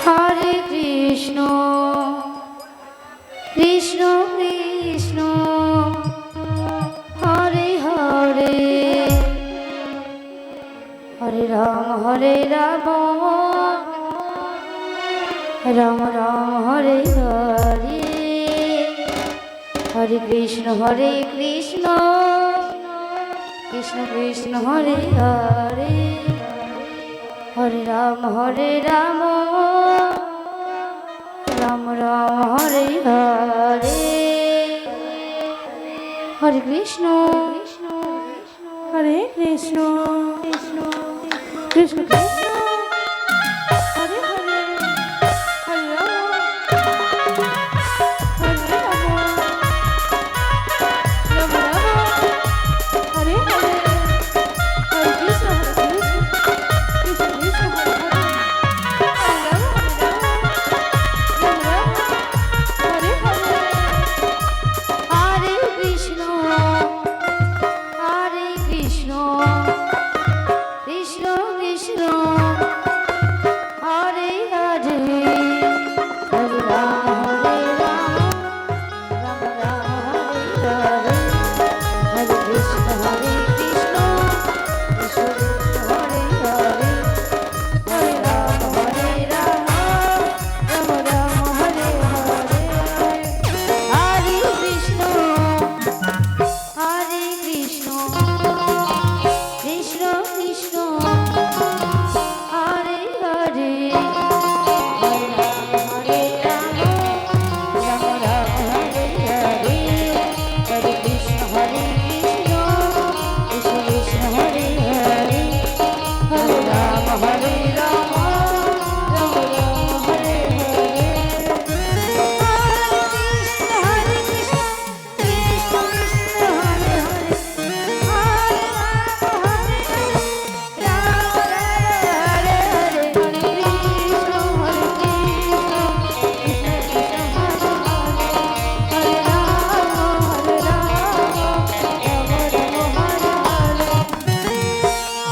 Hare Krishna Krishna Krishna Hare Hare Hare Ram Ram Ram Hare Hare Hare Krishna Krishna Krishna Hare Hare Hare Ram Ram Ram Hare Hare Hare Krishna Hare Krishna Krishna Krishna Krishna Hare Hare Hare Ram Ram Ram Hare Hare Hare Krishna Krishna Krishna Hare Hare Hare Ram Ram Ram Hare Hare Hare Krishna Krishna Krishna Hare Hare Hare Ram Ram Ram Hare Hare Hare Krishna Krishna Krishna Hare Hare Hare Ram Ram Ram Hare Hare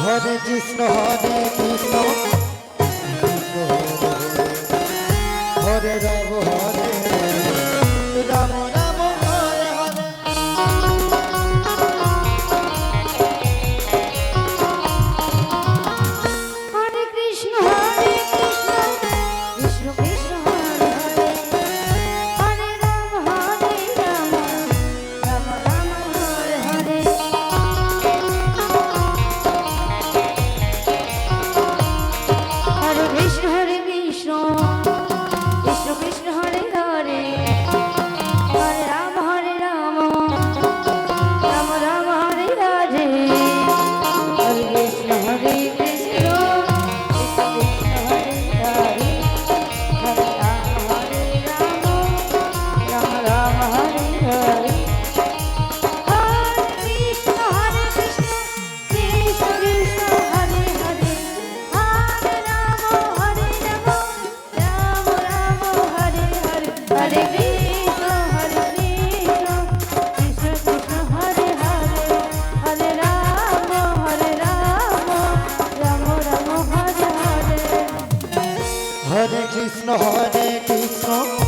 Hare Krishna Krishna Krishna Hare Hare Hare Ram Ram Hare Hare Hare Krishna Krishna Krishna Hare Hare Hare Ram Ram Hare Hare Hare Krishna Krishna Krishna Hare Hare Hare Ram Ram Hare Hare Hare Krishna Krishna